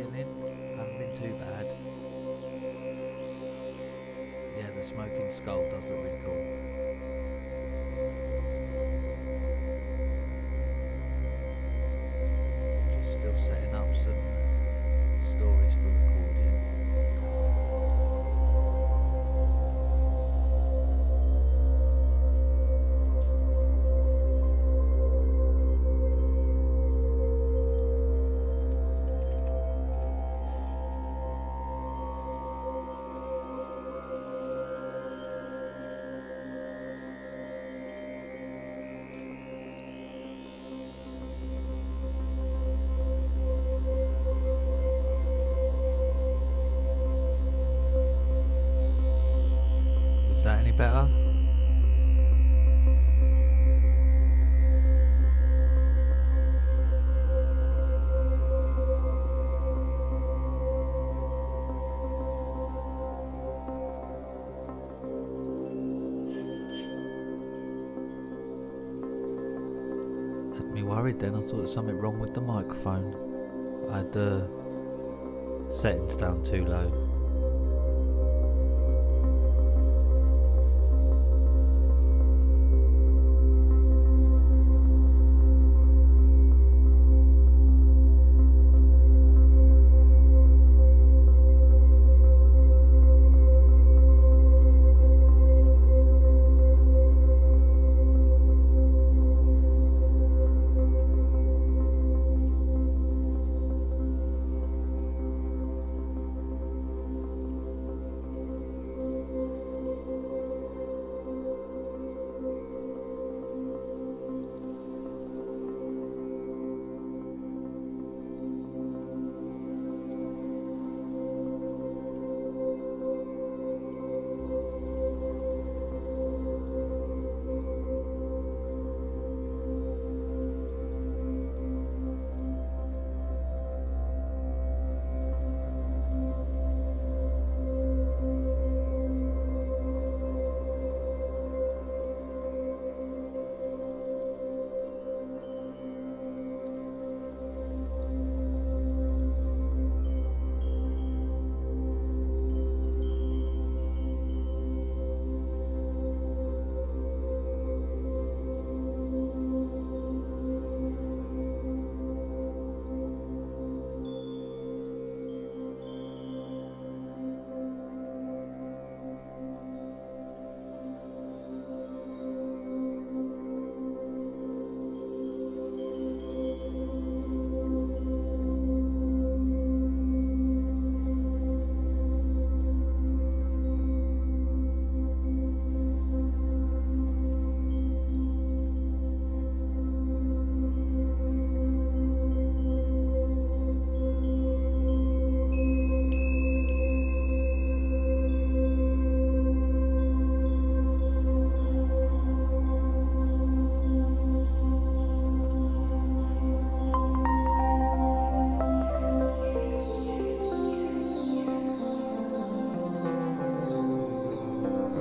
getting in. Haven't been too bad. Yeah, the smoking skull does look really cool. Just still setting up some stories for recording. Is that any better? Had me worried then. I thought there was something wrong with the microphone. I had the settings down too low.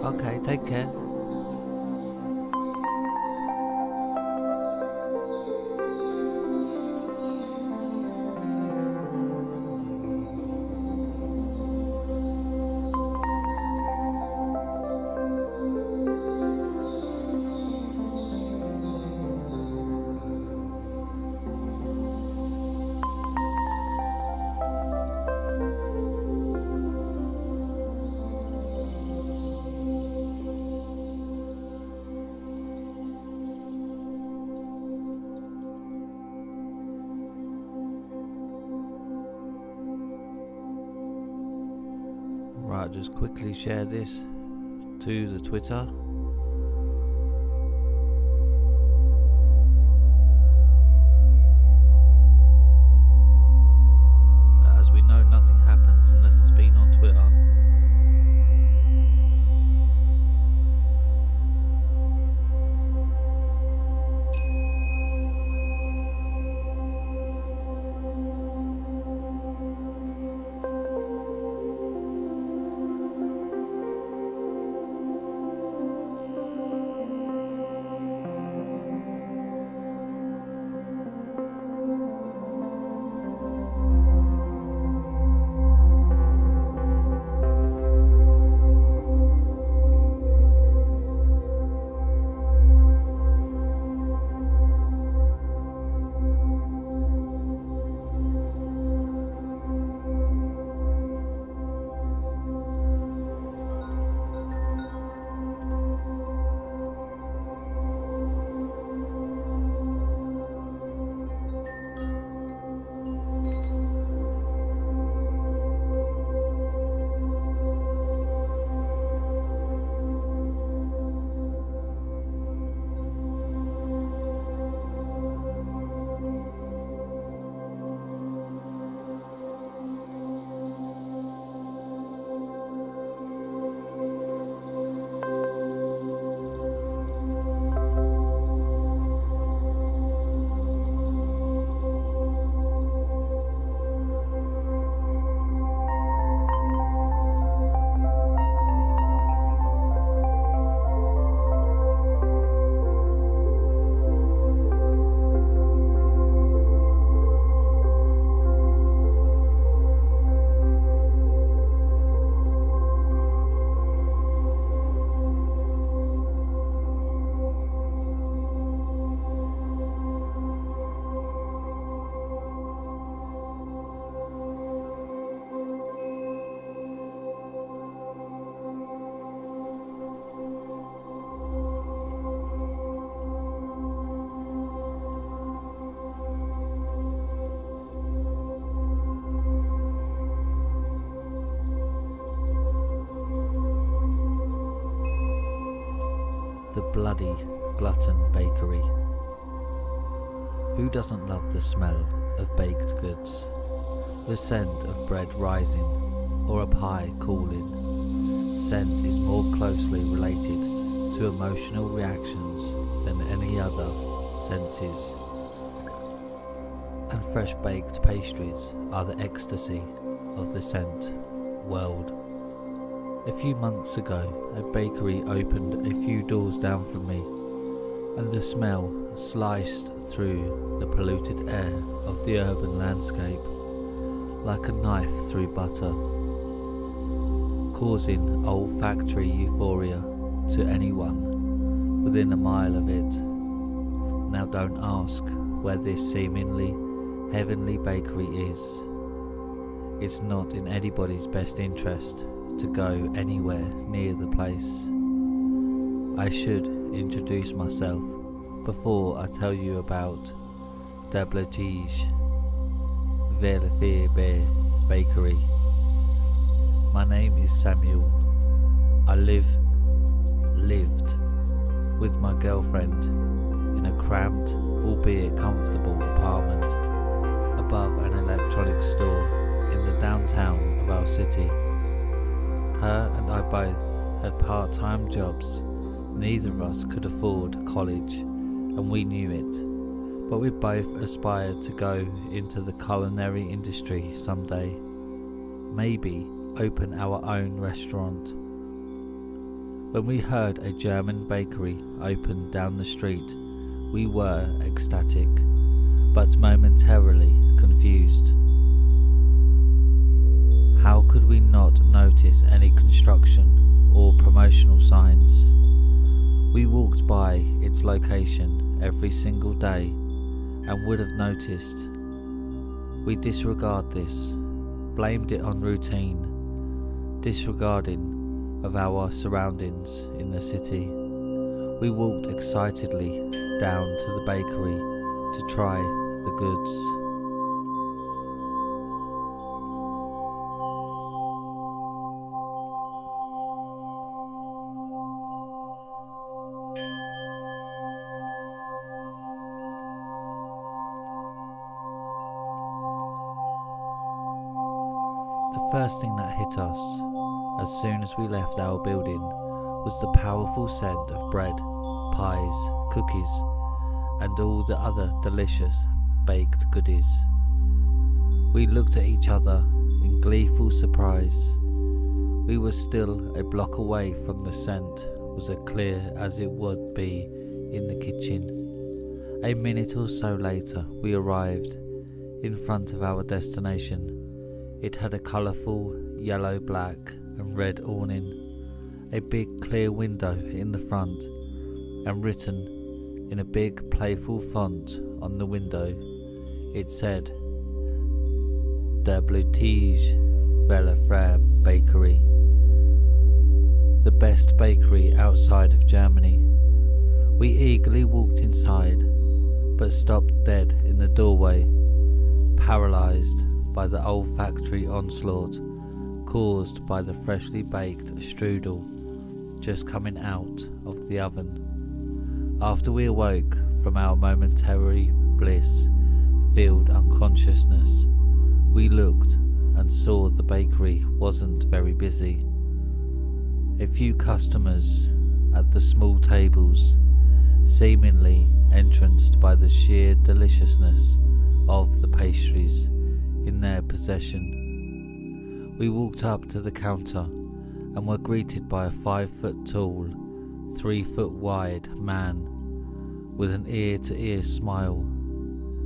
Okay, take care. Right, just quickly share this to the Twitter. As we know, nothing happens unless it's been on Twitter. Bloody Glutton Bakery. Who doesn't love the smell of baked goods, the scent of bread rising, or a pie cooling? Scent is more closely related to emotional reactions than any other senses, and fresh baked pastries are the ecstasy of the scent world. A few months ago, a bakery opened a few doors down from me, and the smell sliced through the polluted air of the urban landscape like a knife through butter, causing olfactory euphoria to anyone within a mile of it. Now don't ask where this seemingly heavenly bakery is. It's not in anybody's best interest to go anywhere near the place. I should introduce myself before I tell you about Dablatige Bear Bakery. My name is Samuel. I lived with my girlfriend in a cramped, albeit comfortable apartment above an electronics store in the downtown of our city. Her and I both had part-time jobs. Neither of us could afford college, and we knew it, but we both aspired to go into the culinary industry someday. Maybe open our own restaurant. When we heard a German bakery opened down the street, we were ecstatic, but momentarily confused. How could we not notice any construction or promotional signs? We walked by its location every single day and would have noticed. We disregard this, blamed it on routine, disregarding of our surroundings in the city. We walked excitedly down to the bakery to try the goods. The first thing that hit us as soon as we left our building was the powerful scent of bread, pies, cookies, and all the other delicious baked goodies. We looked at each other in gleeful surprise. We were still a block away from the scent was as clear as it would be in the kitchen. A minute or so later we arrived in front of our destination. It had a colourful yellow, black and red awning, a big clear window in the front, and written in a big playful font on the window, it said, Dablatige Bakery, the best bakery outside of Germany. We eagerly walked inside, but stopped dead in the doorway, paralysed by the olfactory onslaught caused by the freshly baked strudel just coming out of the oven. After we awoke from our momentary bliss-filled unconsciousness, we looked and saw the bakery wasn't very busy. A few customers at the small tables, seemingly entranced by the sheer deliciousness of the pastries in their possession. We walked up to the counter and were greeted by a 5-foot tall, 3-foot wide man with an ear-to-ear smile,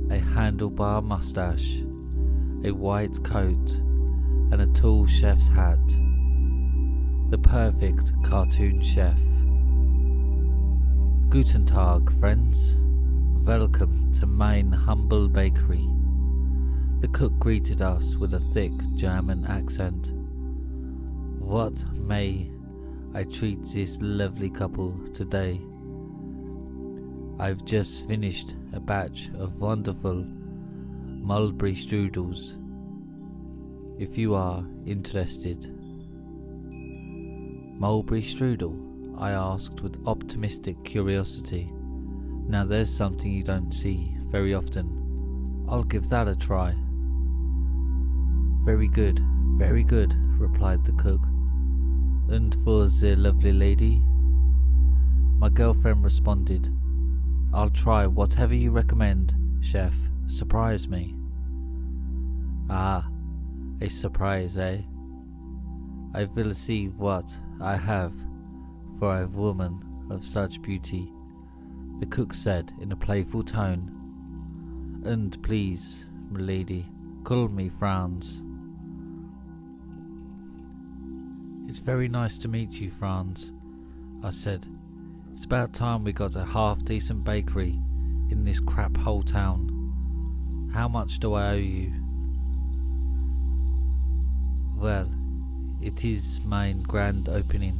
a handlebar mustache, a white coat and a tall chef's hat. The perfect cartoon chef. Guten Tag, friends. Welcome to mein humble bakery. The cook greeted us with a thick German accent. What may I treat this lovely couple today? I've just finished a batch of wonderful mulberry strudels, if you are interested. Mulberry strudel? I asked with optimistic curiosity. Now there's something you don't see very often. I'll give that a try. Very good, replied the cook. And for the lovely lady? My girlfriend responded, I'll try whatever you recommend, chef. Surprise me. Ah, a surprise, eh? I will see what I have for a woman of such beauty, the cook said in a playful tone. And please, milady, call me Franz. It's very nice to meet you, Franz, I said. It's about time we got a half-decent bakery in this crap hole town. How much do I owe you? Well, it is my grand opening,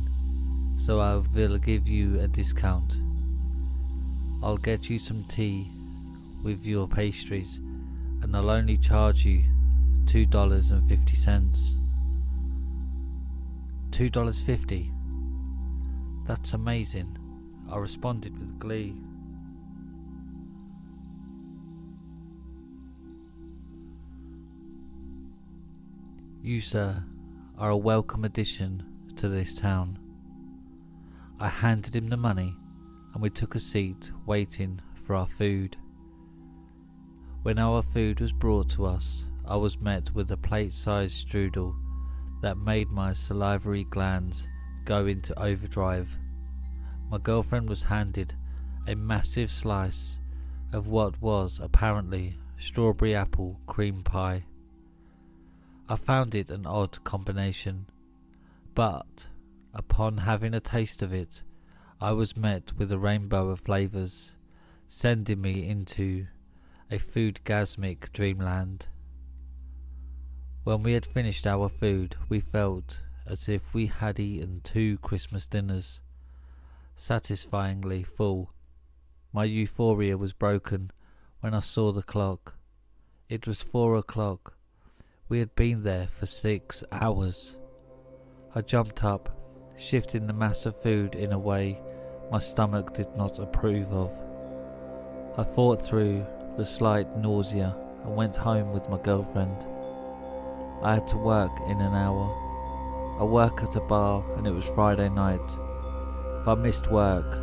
so I will give you a discount. I'll get you some tea with your pastries, and I'll only charge you $2.50. $2.50? That's amazing, I responded with glee. You, sir, are a welcome addition to this town. I handed him the money and we took a seat waiting for our food. When our food was brought to us, I was met with a plate-sized strudel that made my salivary glands go into overdrive. My girlfriend was handed a massive slice of what was apparently strawberry apple cream pie. I found it an odd combination, but upon having a taste of it, I was met with a rainbow of flavours, sending me into a foodgasmic dreamland. When we had finished our food, we felt as if we had eaten 2 Christmas dinners, satisfyingly full. My euphoria was broken when I saw the clock. It was 4 o'clock. We had been there for 6 hours. I jumped up, shifting the mass of food in a way my stomach did not approve of. I fought through the slight nausea and went home with my girlfriend. I had to work in an hour. I work at a bar and it was Friday night. If I missed work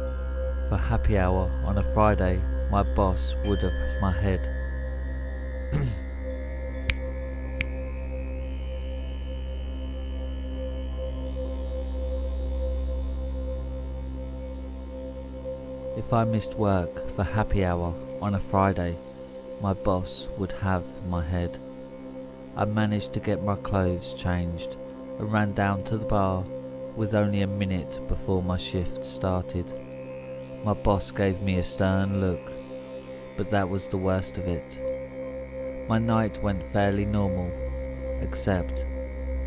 for happy hour on a Friday, my boss would have my head. If I missed work for happy hour on a Friday, my boss would have my head. I managed to get my clothes changed and ran down to the bar with only a minute before my shift started. My boss gave me a stern look, but that was the worst of it. My night went fairly normal, except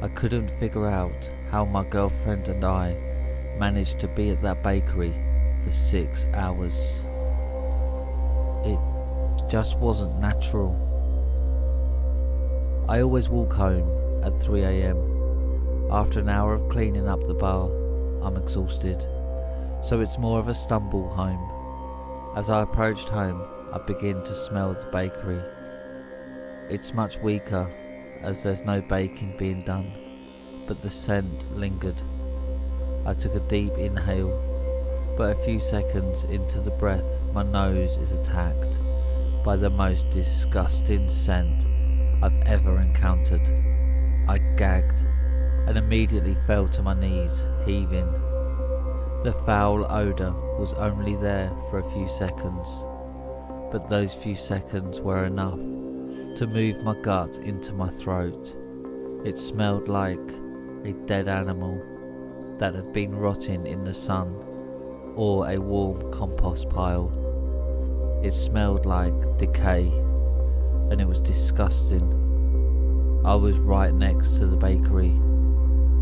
I couldn't figure out how my girlfriend and I managed to be at that bakery for 6 hours. It just wasn't natural. I always walk home at 3 a.m. After an hour of cleaning up the bar, I'm exhausted, so it's more of a stumble home. As I approached home, I begin to smell the bakery. It's much weaker as there's no baking being done, but the scent lingered. I took a deep inhale, but a few seconds into the breath, my nose is attacked by the most disgusting scent I've ever encountered. I gagged and immediately fell to my knees, heaving. The foul odour was only there for a few seconds, but those few seconds were enough to move my gut into my throat. It smelled like a dead animal that had been rotting in the sun or a warm compost pile. It smelled like decay, and it was disgusting. I was right next to the bakery.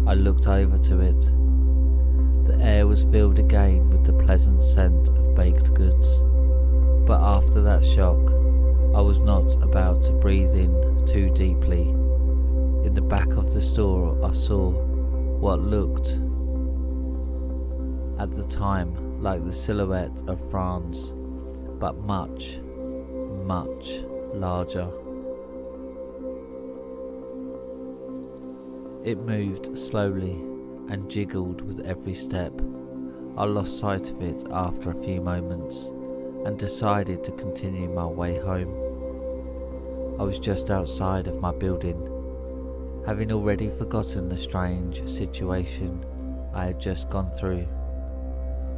I looked over to it. The air was filled again with the pleasant scent of baked goods, but after that shock, I was not about to breathe in too deeply. In the back of the store, I saw what looked at the time like the silhouette of France, but much, much larger. It moved slowly and jiggled with every step. I lost sight of it after a few moments and decided to continue my way home. I was just outside of my building, having already forgotten the strange situation I had just gone through,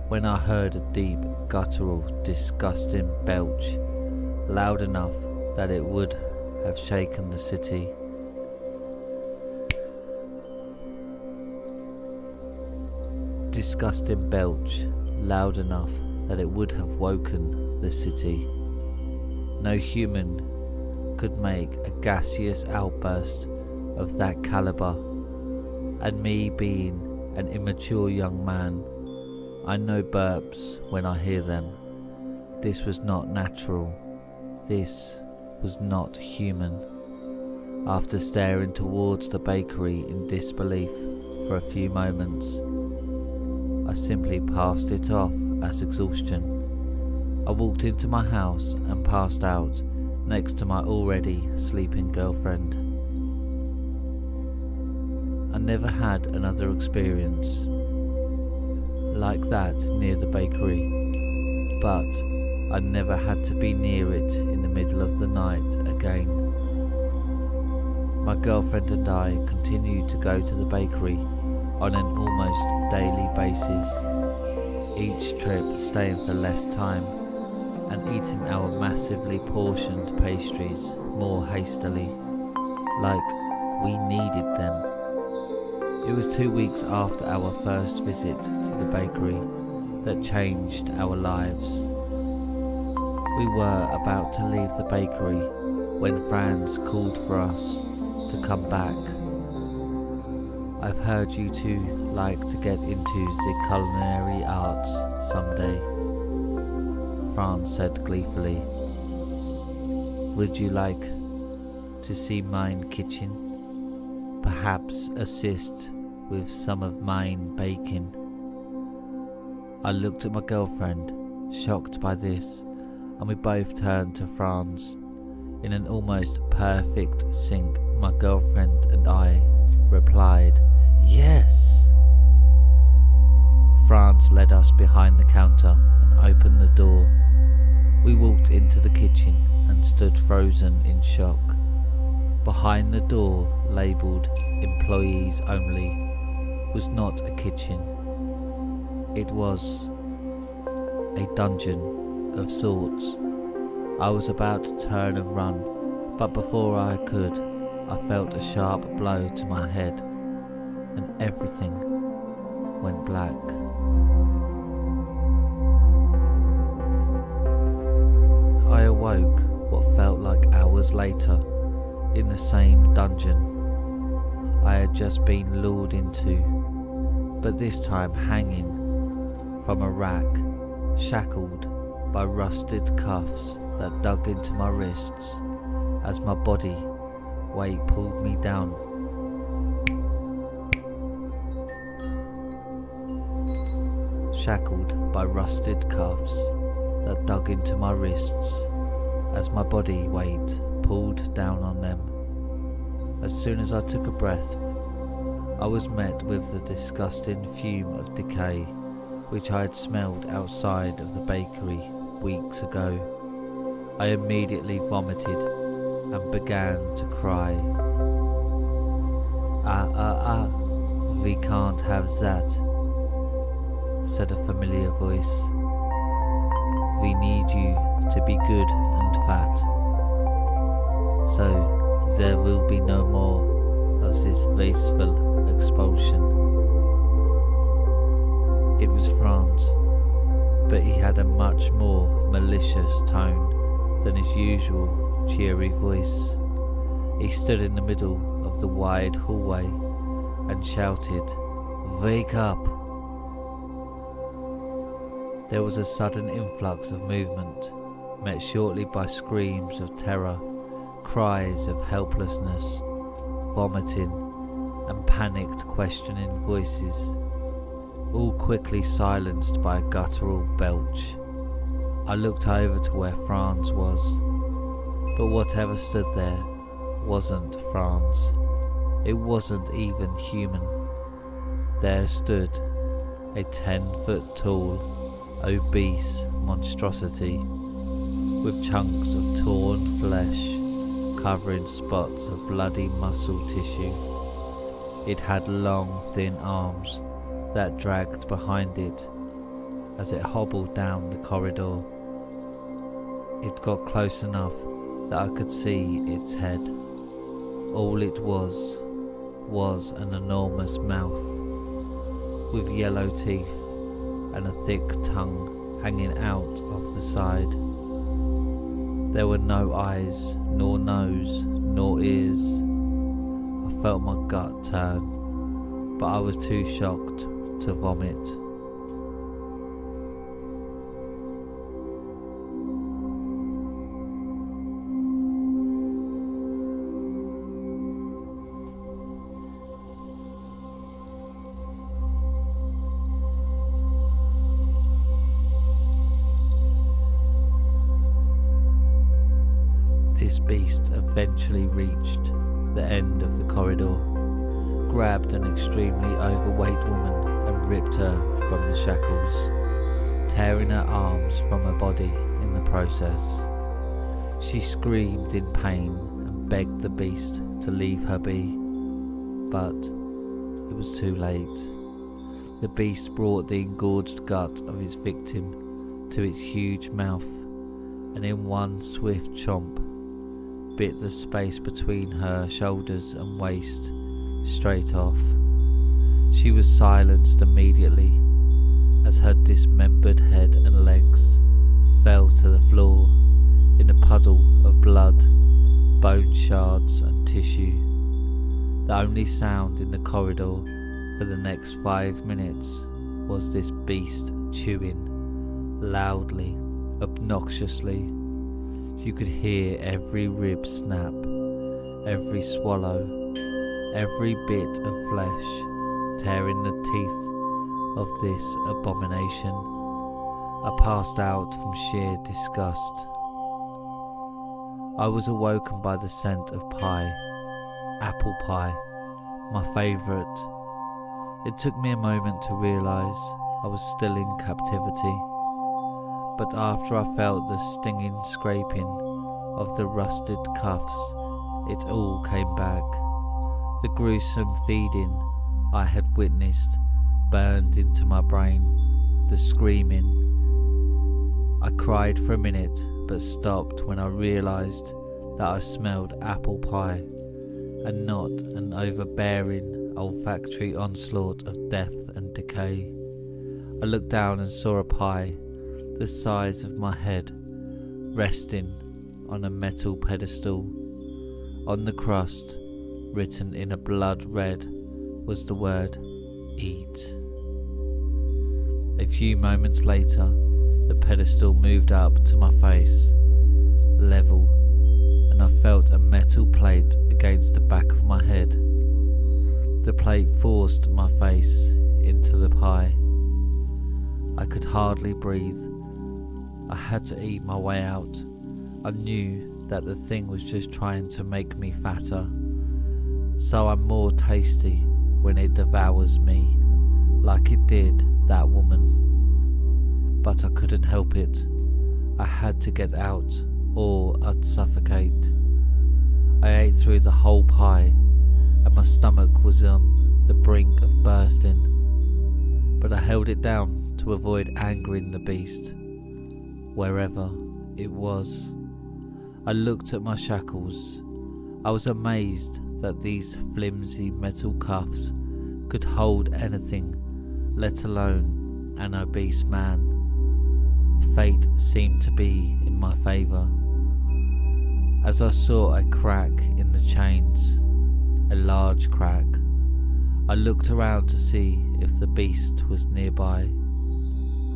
when I heard a deep, guttural, disgusting belch, loud enough that it would have shaken the city. Disgusting belch, loud enough that it would have woken the city. No human could make a gaseous outburst of that caliber, and me being an immature young man, I know burps when I hear them. This was not natural. This was not human. After staring towards the bakery in disbelief for a few moments, I simply passed it off as exhaustion. I walked into my house and passed out next to my already sleeping girlfriend. I never had another experience like that near the bakery, but I never had to be near it in the middle of the night again. My girlfriend and I continued to go to the bakery on an almost daily basis, each trip staying for less time and eating our massively portioned pastries more hastily, like we needed them. It was 2 weeks after our first visit to the bakery that changed our lives. We were about to leave the bakery when Franz called for us to come back. I've heard you two like to get into the culinary arts someday, Franz said gleefully. Would you like to see mine kitchen? Perhaps assist with some of mine baking? I looked at my girlfriend, shocked by this, and we both turned to Franz. In an almost perfect sync, my girlfriend and I replied, "Yes!" Franz led us behind the counter and opened the door. We walked into the kitchen and stood frozen in shock. Behind the door, labelled "Employees Only," was not a kitchen. It was a dungeon of sorts. I was about to turn and run, but before I could, I felt a sharp blow to my head, and everything went black. I awoke what felt like hours later in the same dungeon I had just been lured into, but this time hanging from a rack, shackled by rusted cuffs that dug into my wrists as my body weight pulled me down. Shackled by rusted cuffs that dug into my wrists as my body weight pulled down on them. As soon as I took a breath, I was met with the disgusting fume of decay which I had smelled outside of the bakery weeks ago. I immediately vomited and began to cry. We can't have that," said a familiar voice. "We need you to be good and fat, so there will be no more of this wasteful expulsion." It was Franz, but he had a much more malicious tone than his usual cheery voice. He stood in the middle of the wide hallway and shouted, "Wake up!" There was a sudden influx of movement, met shortly by screams of terror, cries of helplessness, vomiting, and panicked questioning voices. all quickly silenced by a guttural belch. I looked over to where Franz was, but whatever stood there wasn't Franz. It wasn't even human. There stood a 10-foot tall, obese monstrosity with chunks of torn flesh covering spots of bloody muscle tissue. It had long, thin arms that dragged behind it as it hobbled down the corridor. It got close enough that I could see its head. All it was an enormous mouth with yellow teeth and a thick tongue hanging out of the side. There were no eyes, nor nose, nor ears. I felt my gut turn, but I was too shocked to vomit. This beast eventually reached the end of the corridor, grabbed an extremely overweight woman and ripped her from the shackles, tearing her arms from her body in the process. She screamed in pain and begged the beast to leave her be, but it was too late. The beast brought the engorged gut of his victim to its huge mouth, and in one swift chomp bit the space between her shoulders and waist straight off. She was silenced immediately as her dismembered head and legs fell to the floor in a puddle of blood, bone shards and tissue. The only sound in the corridor for the next 5 minutes was this beast chewing loudly, obnoxiously. You could hear every rib snap, every swallow, every bit of flesh tearing the teeth of this abomination. I passed out from sheer disgust. I was awoken by the scent of pie, apple pie, my favourite. It took me a moment to realise I was still in captivity. But after I felt the stinging scraping of the rusted cuffs, it all came back. The gruesome feeding I had witnessed burned into my brain, the screaming. I cried for a minute, but stopped when I realised that I smelled apple pie and not an overbearing olfactory onslaught of death and decay. I looked down and saw a pie the size of my head, resting on a metal pedestal. On the crust, written in a blood red, was the word "eat." A few moments later, the pedestal moved up to my face, level, and I felt a metal plate against the back of my head. The plate forced my face into the pie. I could hardly breathe. I had to eat my way out. I knew that the thing was just trying to make me fatter, so I'm more tasty when it devours me, like it did that woman. But I couldn't help it. I had to get out, or I'd suffocate. I ate through the whole pie, and my stomach was on the brink of bursting, but I held it down to avoid angering the beast. Wherever it was, I looked at my shackles. I was amazed that these flimsy metal cuffs could hold anything, let alone an obese man. Fate seemed to be in my favour, as I saw a crack in the chains, a large crack. I looked around to see if the beast was nearby.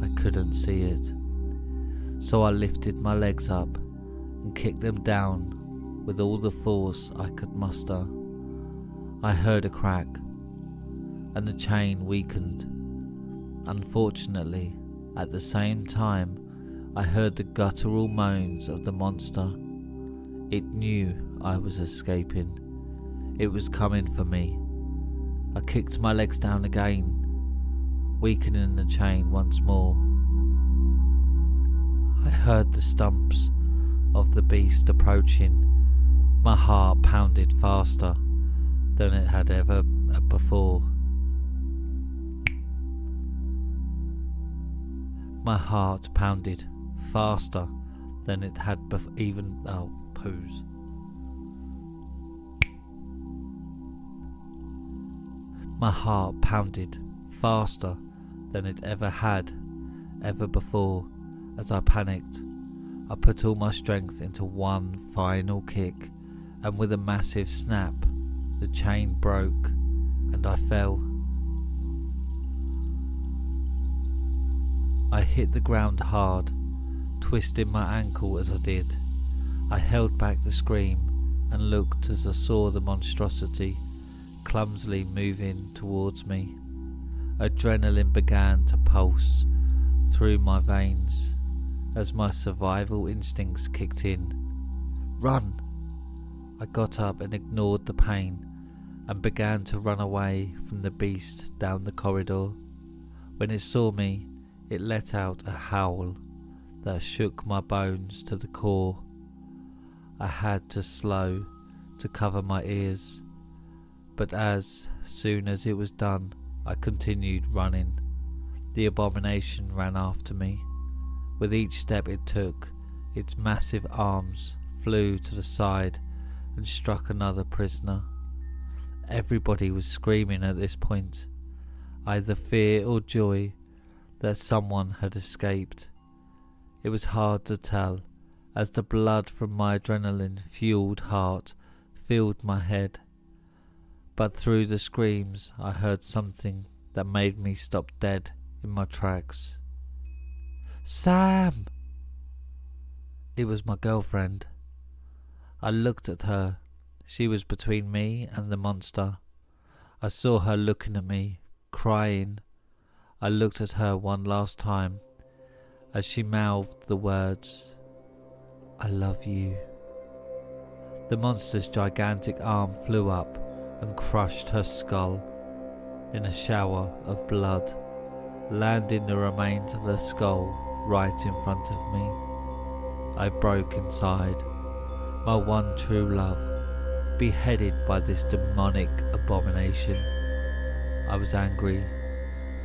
I couldn't see it. So I lifted my legs up and kicked them down with all the force I could muster. I heard a crack, and the chain weakened. Unfortunately, at the same time, I heard the guttural moans of the monster. It knew I was escaping. It was coming for me. I kicked my legs down again, weakening the chain once more. I heard the stumps of the beast approaching. My heart pounded faster than it had ever before. My heart pounded faster than it had poos. My heart pounded faster than it ever before. As I panicked, I put all my strength into one final kick, and with a massive snap, the chain broke and I fell. I hit the ground hard, twisting my ankle as I did. I held back the scream and looked as I saw the monstrosity clumsily moving towards me. Adrenaline began to pulse through my veins as my survival instincts kicked in. Run! I got up and ignored the pain and began to run away from the beast down the corridor. When it saw me, it let out a howl that shook my bones to the core. I had to slow to cover my ears, but as soon as it was done, I continued running. The abomination ran after me. With each step it took, its massive arms flew to the side and struck another prisoner. Everybody was screaming at this point, either fear or joy that someone had escaped. It was hard to tell, as the blood from my adrenaline-fueled heart filled my head. But through the screams I heard something that made me stop dead in my tracks. Sam! It was my girlfriend. I looked at her. She was between me and the monster. I saw her looking at me, crying. I looked at her one last time as she mouthed the words, I love you. The monster's gigantic arm flew up and crushed her skull in a shower of blood, landing the remains of her skull right in front of me. I broke inside. My one true love, beheaded by this demonic abomination. I was angry,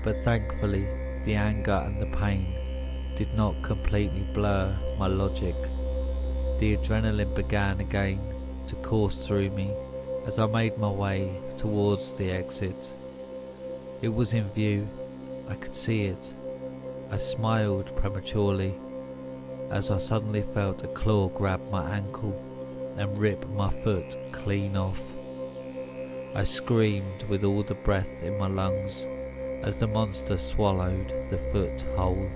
but thankfully the anger and the pain did not completely blur my logic. The adrenaline began again to course through me as I made my way towards the exit. It was in view. I could see it. I smiled prematurely as I suddenly felt a claw grab my ankle and rip my foot clean off. I screamed with all the breath in my lungs as the monster swallowed the foot whole.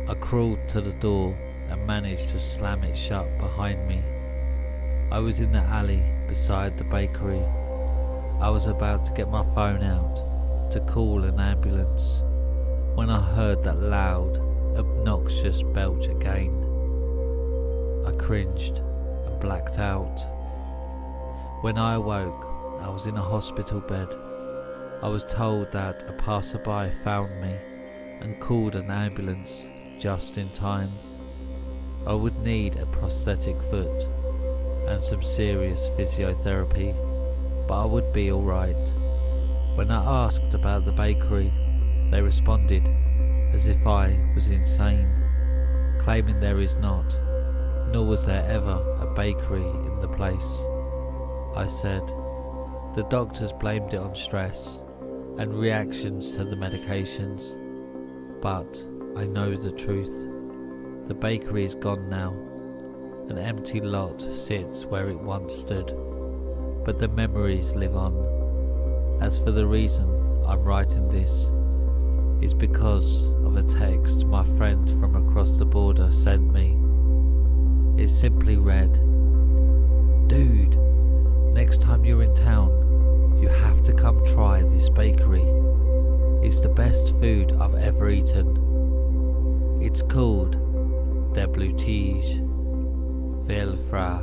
I crawled to the door and managed to slam it shut behind me. I was in the alley beside the bakery. I was about to get my phone out to call an ambulance when I heard that loud, obnoxious belch again. I cringed and blacked out. When I awoke, I was in a hospital bed. I was told that a passerby found me and called an ambulance just in time. I would need a prosthetic foot and some serious physiotherapy, but I would be alright. When I asked about the bakery, they responded as if I was insane, claiming there is not, nor was there ever a bakery in the place. I said, the doctors blamed it on stress and reactions to the medications, but I know the truth. The bakery is gone now. An empty lot sits where it once stood, but the memories live on. As for the reason I'm writing this, is because of a text my friend from across the border sent me. It simply read, Dude, next time you're in town, you have to come try this bakery. It It's the best food I've ever eaten. It's called Der Blutige Velfra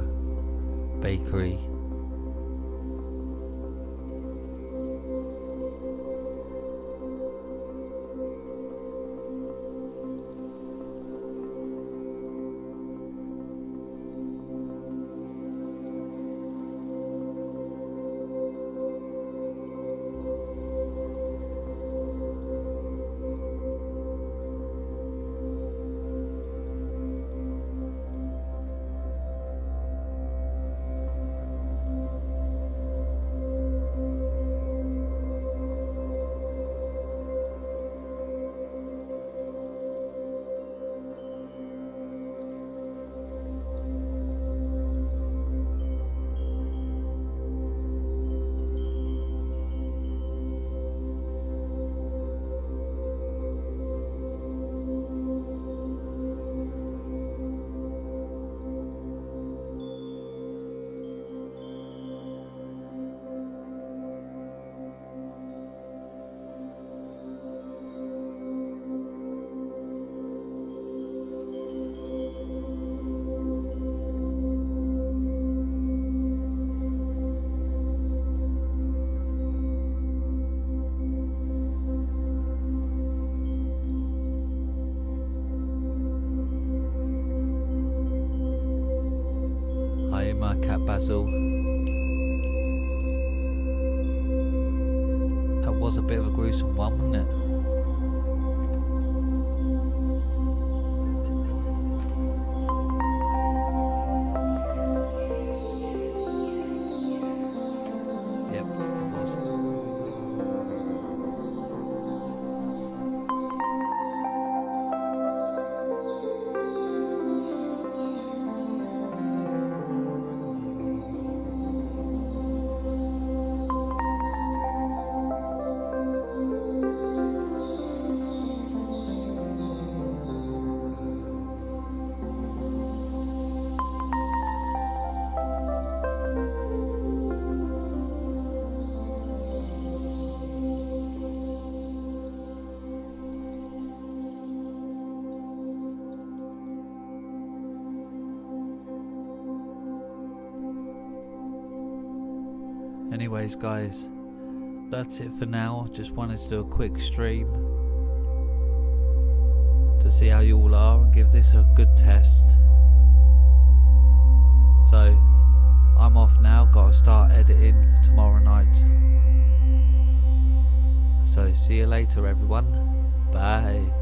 Bakery. Hi, my cat Basil. That was a bit of a gruesome one, wasn't it? Yep, it was. Anyways guys, that's it for now. Just wanted to do a quick stream to see how you all are and give this a good test. So I'm off now, gotta start editing for tomorrow night. So see you later everyone, bye.